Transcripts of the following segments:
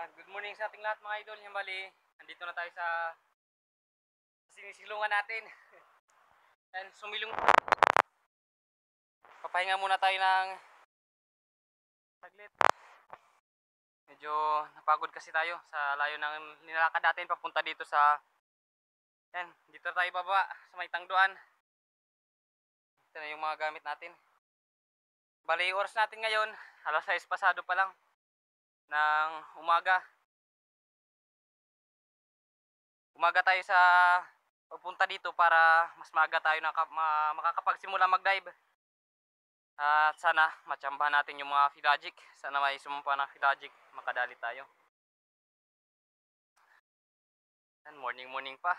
Good morning sa ating lahat mga idol. Yung bali, nandito na tayo sa sinisilungan natin. And sumilong. Papahinga muna tayo ng saglit. Medyo napagod kasi tayo sa layo ng nilakad natin papunta dito sa dito tayo baba sa may tangduan. Ito na yung mga gamit natin. Bali, oras natin ngayon, alas 6 pasado pa lang ng umaga. Umaga tayo sa pagpunta dito para mas maaga tayo makakapagsimula mag-dive. At sana matsambahan natin yung mga Filagic. Sana may sumumpa ng Filagic, makadali tayo. Morning pa.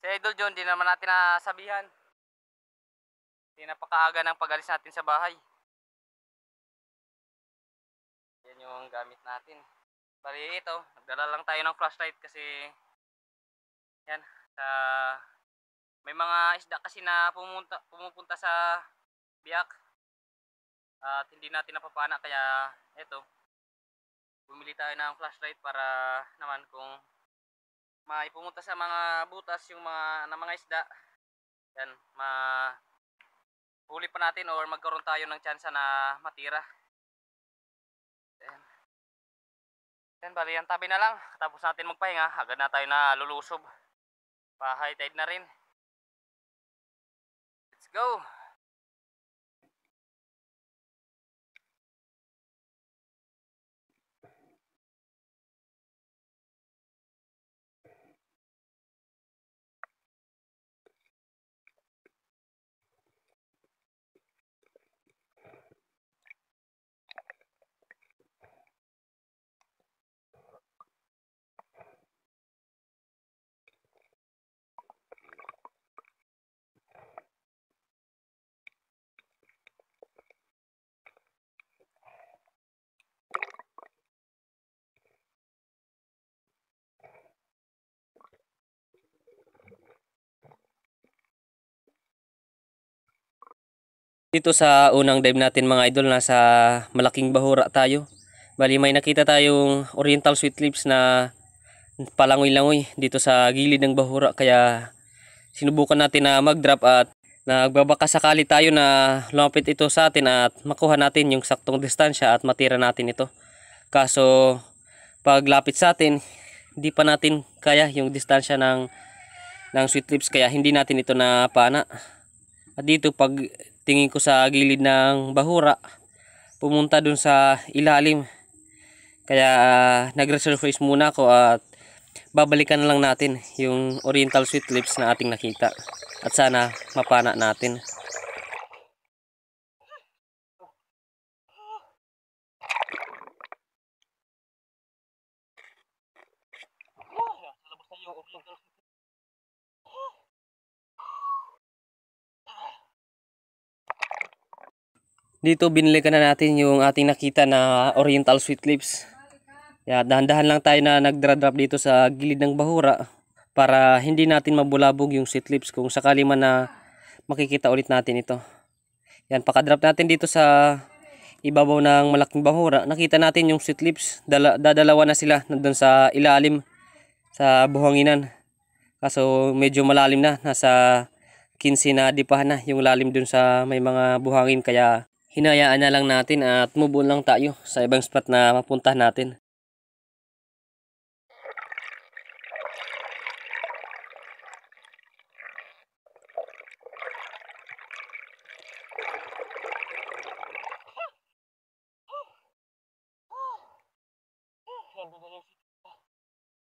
Si Idol John, di naman natin nasabihan. Di napakaaga ng pag-alis natin sa bahay. Yan yung gamit natin. Bali ito, nagdala lang tayo ng flashlight kasi yan, may mga isda kasi na pumupunta sa biyak. At hindi natin napapana, kaya ito, bumili tayo ng flashlight para naman kung maipumunta sa mga butas yung mga isda, yan, huli pa natin or magkaroon tayo ng tsansa na matira. Yan, bali yan, tabi na lang. Tapos natin magpahinga, agad na tayo na lulusob. Pa-high tide na rin. Let's go! Dito sa unang dive natin mga idol, nasa malaking bahura tayo. Bali may nakita tayong oriental sweet lips na palangoy-langoy dito sa gilid ng bahura, kaya sinubukan natin na mag-drop at nagbabaka sakali tayo na lumapit ito sa atin at makuha natin yung saktong distansya at matira natin ito. Kaso paglapit sa atin, hindi pa natin kaya yung distansya ng sweet lips, kaya hindi natin ito napana. At dito pag tingin ko sa gilid ng bahura, pumunta dun sa ilalim. Kaya nag-resurface muna ako at babalikan na lang natin yung oriental sweet lips na ating nakita. At sana mapana natin. Dito binilikan na natin yung ating nakita na oriental sweet lips. Kaya dahan-dahan lang tayo na nagdra-drop dito sa gilid ng bahura para hindi natin mabulabog yung sweet lips kung sakali man na makikita ulit natin ito. Yan, pakadrop natin dito sa ibabaw ng malaking bahura. Nakita natin yung sweet lips. Dadalawa na sila nandun sa ilalim sa buhanginan. Kaso medyo malalim na. Nasa 15 na dipahan na yung lalim dun sa may mga buhangin. Kaya hinayaan na lang natin at move on lang tayo sa ibang spot na mapuntahan natin.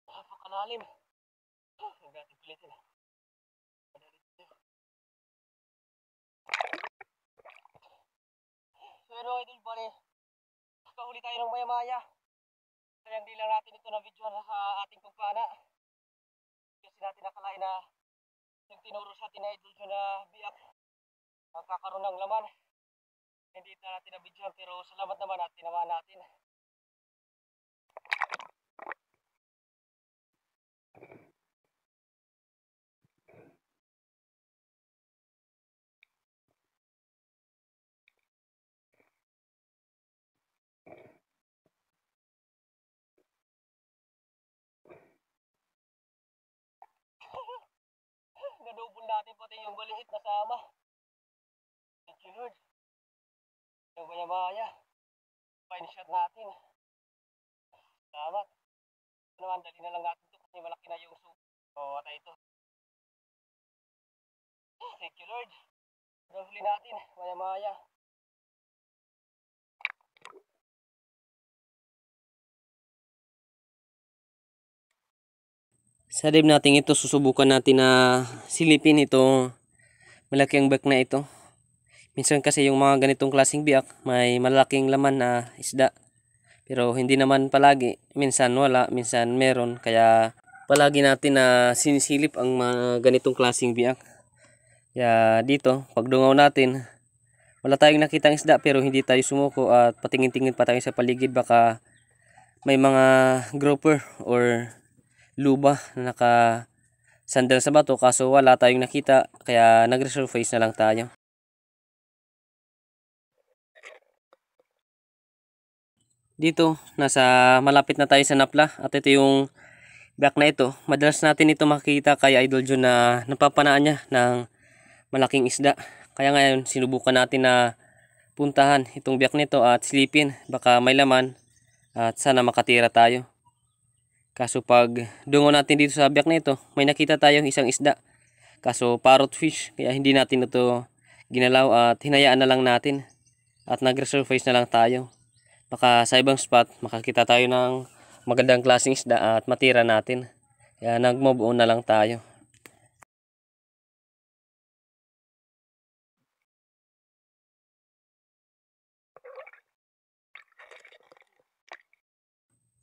Napakalalim. Natin pilitin. Pero idol, bali, kahuli tayo ng maya-maya. Kaya hindi lang natin ito na video sa ating pagpana. Kasi natin nakalain na yung tinuro sa atin na idol na biyak magkakaroon ng laman. Hindi natin na video, pero salamat naman at tinamaan natin. natin yung maliit na sama. Thank you, Lord. Yung maya-maya. Fine shot natin. Salamat. Ito naman, dali na lang natin ito kasi malaki na yung soup. O, atay ito. Thank you, Lord. Huli natin, maya-maya. Sa dib natin ito, susubukan natin na silipin ito. Malaki ang biyak na ito. Minsan kasi yung mga ganitong klaseng biyak, may malaking laman na isda. Pero hindi naman palagi. Minsan wala, minsan meron. Kaya palagi natin na sinisilip ang mga ganitong klaseng biyak. Kaya dito, pag dungaw natin, wala tayong nakitang isda pero hindi tayo sumuko at patingin-tingin pa tayo sa paligid. Baka may mga grouper or luba na naka-sandal sa bato kaso wala tayong nakita. Kaya nag-resurface na lang tayo. Dito, nasa malapit na tayo sa napla at ito yung biyak na ito. Madalas natin ito makikita kay Idol John na napapanaan niya ng malaking isda. Kaya ngayon sinubukan natin na puntahan itong biyak nito at silipin. Baka may laman at sana makatira tayo. Kaso pag dungo natin dito sa biyak na ito, may nakita tayong isang isda. Kaso parrot fish, kaya hindi natin ito ginalaw at hinayaan na lang natin. At nag-resurface na lang tayo. Baka sa ibang spot makakita tayo ng magandang klaseng isda at matira natin. Kaya nag-move on na lang tayo.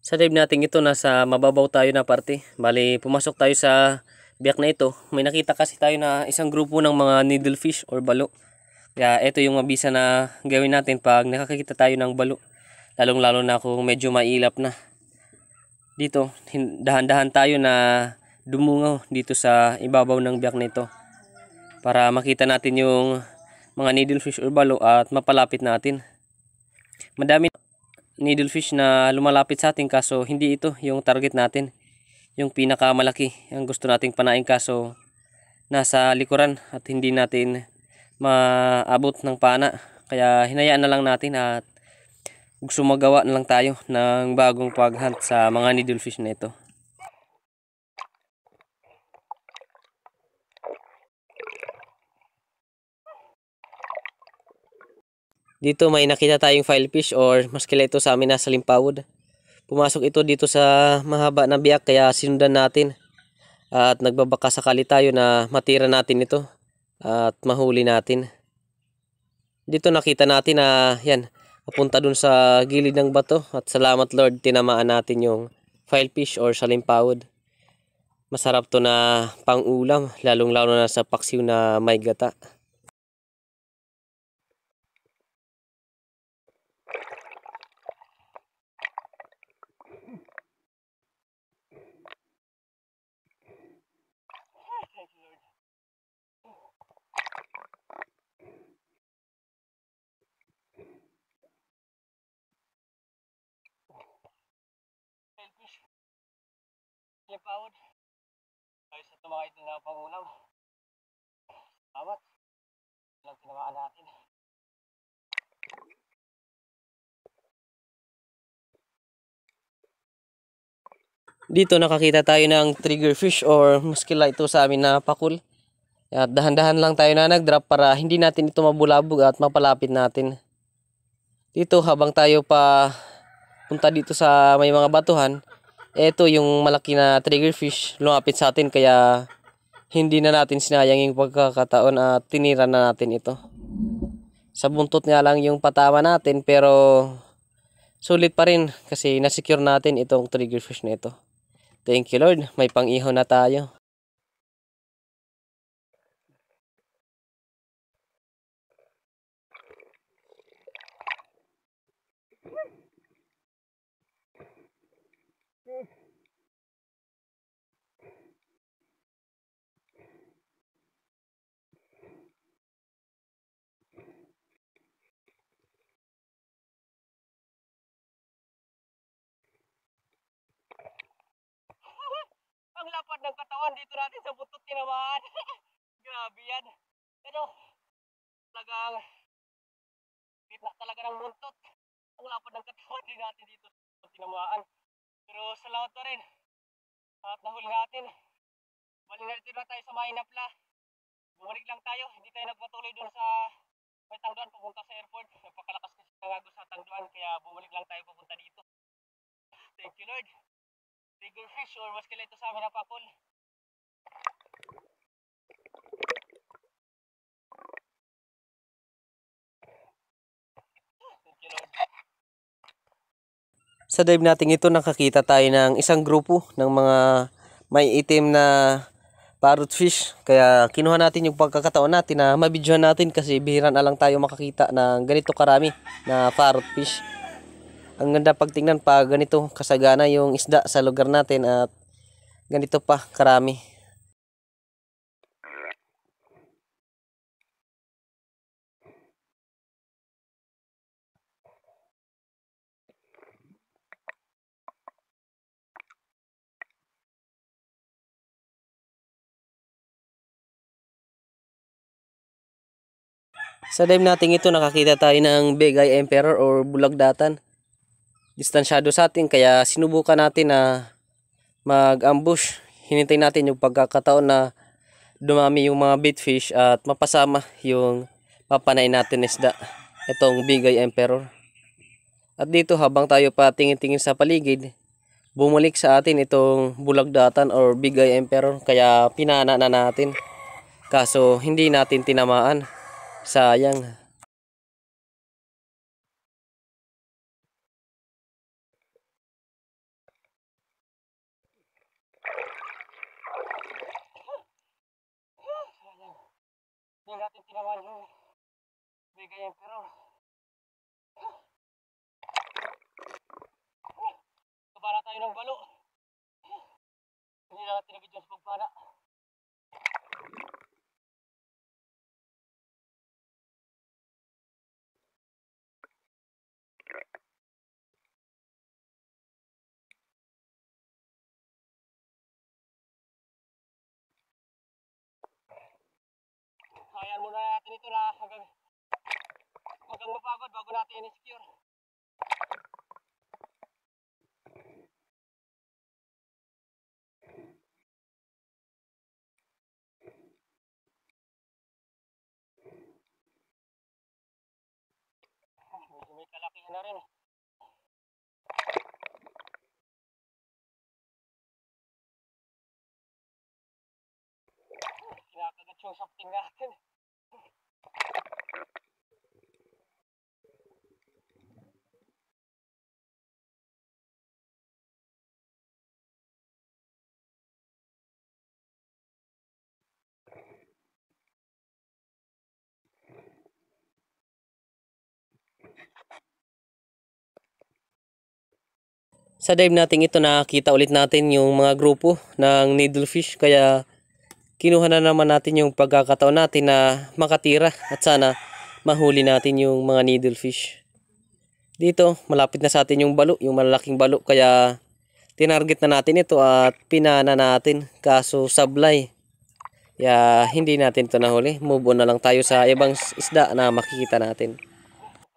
Sa dive natin ito, nasa mababaw tayo na parte. Bali, pumasok tayo sa biyak na ito. May nakita kasi tayo na isang grupo ng mga needlefish or balo. Kaya ito yung mabisa na gawin natin pag nakakita tayo ng balo. Lalong lalo na kung medyo mailap na. Dito, dahan-dahan tayo na dumungaw dito sa ibabaw ng biyak na ito. Para makita natin yung mga needlefish or balo at mapalapit natin. Madami needlefish na lumalapit sa atin kaso hindi ito yung target natin. Yung pinakamalaki ang gusto nating panain kaso nasa likuran at hindi natin maabot ng pana. Kaya hinayaan na lang natin at gusto magawa na lang tayo ng bagong paghunt sa mga needlefish na ito. Dito may nakita tayong filefish or maskila ito sa amin nasa limpawod. Pumasok ito dito sa mahaba na biyak kaya sinundan natin. At nagbabaka sakali tayo na matira natin ito at mahuli natin. Dito nakita natin na yan, papunta dun sa gilid ng bato at salamat Lord tinamaan natin yung filefish or salimpawod. Masarap to na pang-ulam lalong lalo na sa paksiw na may gata. Salimpawod. Ay sa tumakay ito na pang-ulam. Salamat. Lang tinamaan natin. Dito nakakita tayo ng triggerfish or muskila ito sa amin na pakul. At dahan-dahan lang tayo na nag-drop para hindi natin ito mabulabog at mapalapit natin. Dito habang tayo pa punta dito sa may mga batuhan, ito yung malaki na triggerfish lumapit sa atin kaya hindi na natin sinayang yung pagkakataon at tinira na natin ito. Sa buntot nga lang yung patama natin pero sulit pa rin kasi nasecure natin itong triggerfish na ito. Thank you Lord, may pang-ihaw na tayo. Ang lapad ng katawan dito natin sa buntot tinamaan. Grabe yan. Pero talagang gitna talaga ng muntot. Ang lapad ng katawan din natin dito sa tinamaan. Pero salamat pa rin. At nahuli natin. Bali na dito na tayo sa Maynapla. Bumalik lang tayo. Hindi tayo nagpatuloy doon sa may tangduan papunta sa airport. Napakalakas kasi ng agos sa tangduan. Kaya bumalik lang tayo papunta dito. Thank you Lord. Bigger fish or mas kila ito sa amin na pakol. Thank you Lord. Sa dive natin ito nakakita tayo ng isang grupo ng mga may itim na parrot fish. Kaya kinuha natin yung pagkakataon natin na mabidyohan natin kasi bihira na lang tayo makakita ng ganito karami na parrot fish. Ang ganda pagtingnan pag ganito kasagana yung isda sa lugar natin at ganito pa karami. Sa dive natin ito nakakita tayo ng Big Eye Emperor or bulagdatan. Distansyado sa atin kaya sinubukan natin na mag-ambush. Hinintay natin yung pagkakataon na dumami yung mga bait fish at mapasama yung papanain natin isda. Itong Big Eye Emperor. At dito habang tayo pa tingin-tingin sa paligid, bumalik sa atin itong bulagdatan or Big Eye Emperor kaya pinana na natin. Kaso hindi natin tinamaan. Sayang. Hindi natin tinamaan yung Big Eye Emperor. Kabala tayo ng balo. Hindi na natin nabidyo sa pagpana. Hayaan muna natin ito na hanggang mapagod bago natin i-secure. Medyo may kalakihan na rin. Kinakagat yung something natin. Sa dive natin ito nakita ulit natin yung mga grupo ng needlefish kaya kinuha na naman natin yung pagkakataon natin na makatira at sana mahuli natin yung mga needlefish. Dito malapit na sa atin yung balo, yung malalaking balo kaya tinarget na natin ito at pinana natin kaso sablay. Kaya hindi natin ito nahuli. Move on na lang tayo sa ibang isda na makikita natin.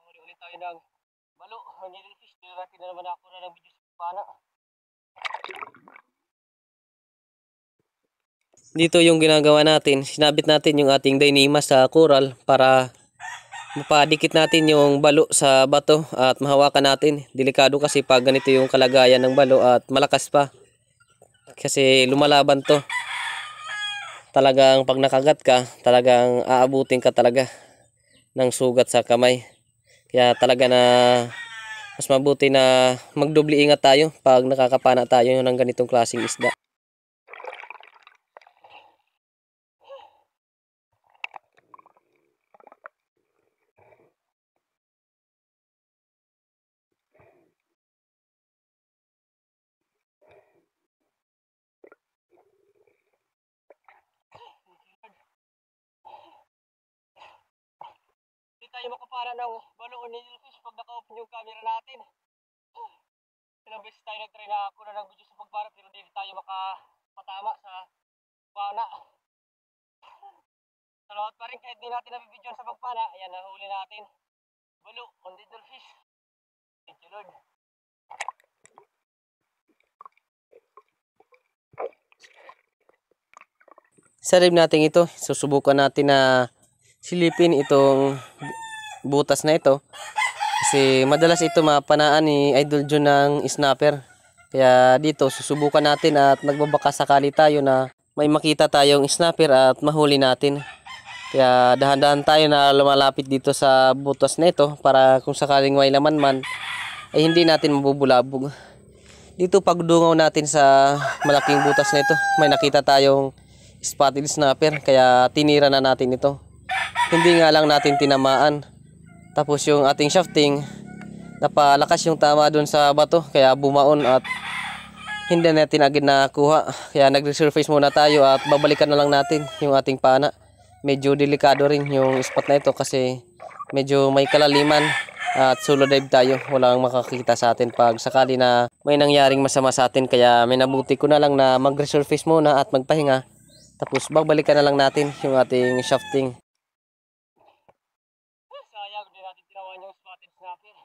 Huli tayo ng balo, needlefish. Hindi natin na naman ako na ng video sa pana. Dito yung ginagawa natin, sinabit natin yung ating Dyneema sa coral para mapadikit natin yung balo sa bato at mahawakan natin. Delikado kasi pag ganito yung kalagayan ng balo at malakas pa. Kasi lumalaban to. Talagang pag nakagat ka, talagang aabutin ka talaga ng sugat sa kamay. Kaya talaga na mas mabuti na magdoble ingat tayo pag nakakapana tayo ng ganitong klaseng isda. Hindi tayo makapara ng balo o needlefish pag naka-open yung camera natin. Ilang beses tayo nag-try na kuna ng video sa pagbara pero hindi tayo makapatama sa pana. Salamat pa rin kahit di natin nabibidyon sa pagpana. Ayan, nahuli natin. Bulo, on the fish. Thank you, Lord. Sa rib natin ito, susubukan natin na silipin itong butas na ito. Kasi madalas ito mapanaan ni Idol John ng snapper. Kaya dito susubukan natin at nagbabaka sakali tayo na may makita tayong snapper at mahuli natin. Kaya dahan-dahan tayo na lumalapit dito sa butas na ito para kung sakaling may laman man ay hindi natin mabubulabog. Dito pagdungaw natin sa malaking butas na ito, may nakita tayong spotted snapper kaya tinira na natin ito. Hindi nga lang natin tinamaan. Tapos yung ating shafting napalakas yung tama doon sa bato kaya bumaon at hindi natin agad nakuha. Kaya nag-resurface muna tayo at babalikan na lang natin yung ating pana. Medyo delikado rin yung spot na ito kasi medyo may kalaliman at solo dive tayo. Walang makakita sa atin pag sakali na may nangyaring masama sa atin. Kaya may nabuti ko na lang na mag-resurface muna at magpahinga. Tapos babalikan na lang natin yung ating shafting. Sayang din natin tinawan yung spotted snapper.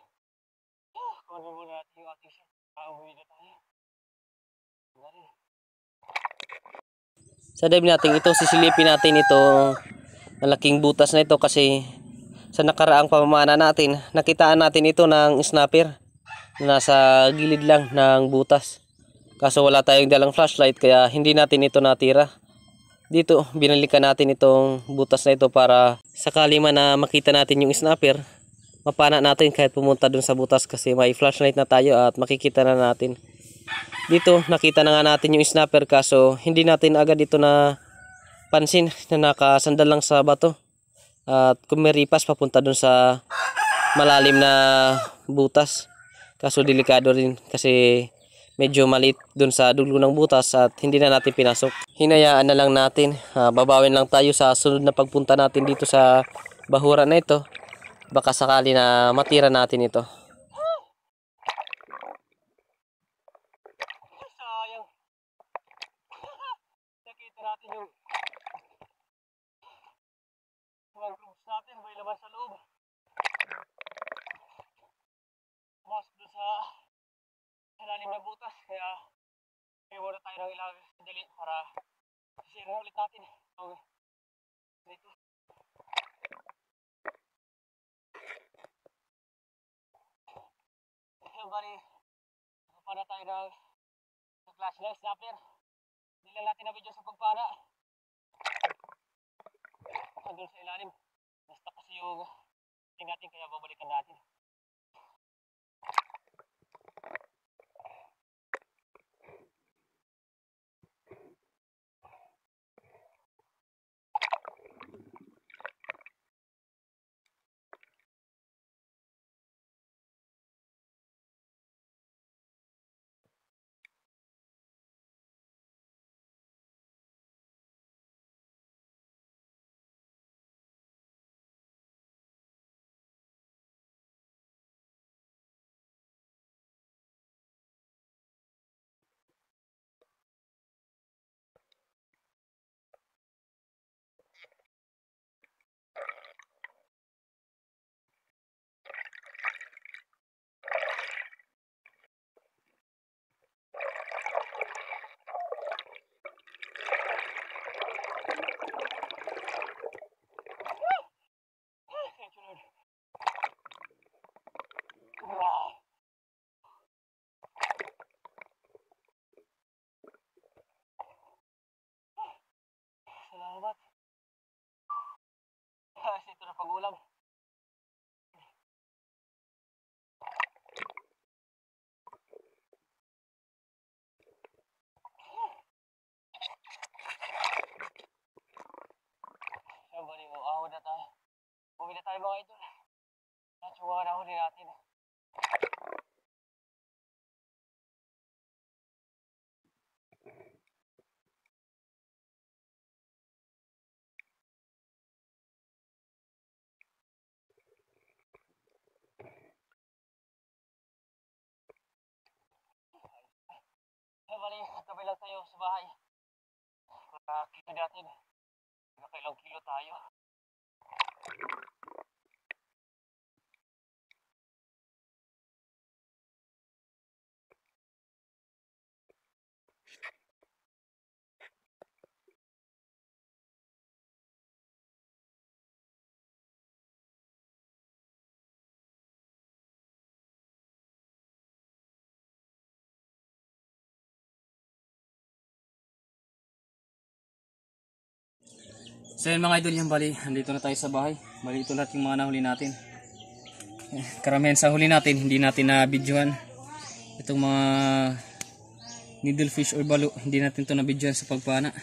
Kunin muna natin yung ating shot. Pauwi na tayo. Sa dive natin ito, sisilipin natin itong malaking butas na ito kasi sa nakaraang pamamana natin, nakitaan natin ito ng snapper na nasa gilid lang ng butas. Kaso wala tayong dalang flashlight kaya hindi natin ito natira. Dito, binalikan natin itong butas na ito para sakali man na makita natin yung snapper, mapana natin kahit pumunta dun sa butas kasi may flashlight na tayo at makikita na natin. Dito nakita na nga natin yung snapper kaso hindi natin agad ito na pansin na nakasandal lang sa bato. At kumiripas papunta dun sa malalim na butas. Kaso delikado rin kasi medyo maliit dun sa dulo ng butas at hindi na natin pinasok. Hinayaan na lang natin. Babawin lang tayo sa sunod na pagpunta natin dito sa bahura na ito. Baka sakali na matira natin ito. Sayang. Nakita natin yung mga groups natin. May laman sa loob. Mas doon sa ilalim na butas. Kaya may muna tayo ng ilang sandali para sisira ulit natin. Okay. Dito. Yung bari, para tayo ng klase ng snapper. Hindi lang natin na-video sa pagpana. Andun sa ilalim. Basta kasi yung natin kaya babalikan natin. Salamat. Ito na pag-ulam. Siyempre, ahon na tayo. Uwi na tayo mga idol. At yung mga nahuli natin. Siyempre, tabi lang tayo sa bahay. Para kita natin. Nakailang kilo tayo. So yun mga idol, yung bali, andito na tayo sa bahay. Bali ito lahat yung mga nahuli natin. Karamihan sa huli natin, hindi natin na videohan. Itong mga needlefish or balo, hindi natin ito na videohan sa pagpana.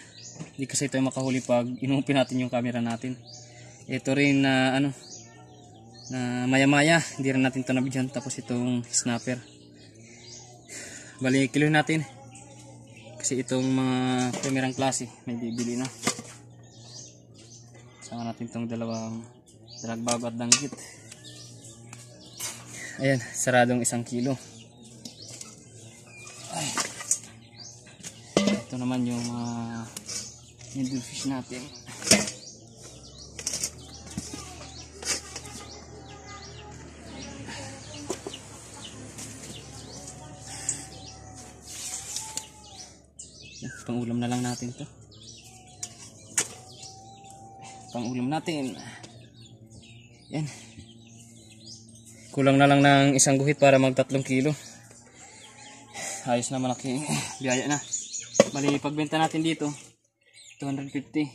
Hindi kasi ito makahuli pag inupin natin yung camera natin. Ito rin na na maya maya, hindi rin natin ito na videohan. Tapos itong snapper. Bali kilohin natin. Kasi itong mga primerang klase, may bibili na. Sama natin itong dalawang dragbab at danggit. Ayan, saradong 1 kilo. Ay. Ito naman yung needlefish natin. Pang-ulam na lang natin to. Pang-ulam natin. Yan. Kulang na lang ng 1 guhit para mag 3 kilo. Ayos na, malaking biyaya na. Bali, pagbenta natin dito, 250.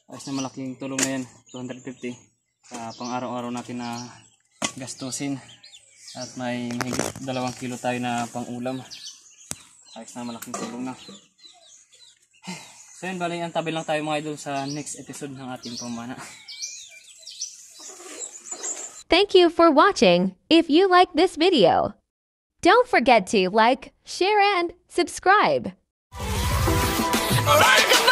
Ayos na, malaking tulong na yan, 250. Sa pang-araw-araw natin na gastusin. At may mahigit 2 kilo tayo na pang-ulam. Ayos na, malaking tulong na. So yun, bali, antabi lang tayo mga idol sa next episode ng ating pamana. Thank you for watching. If you like this video, don't forget to like, share, and subscribe. Alright.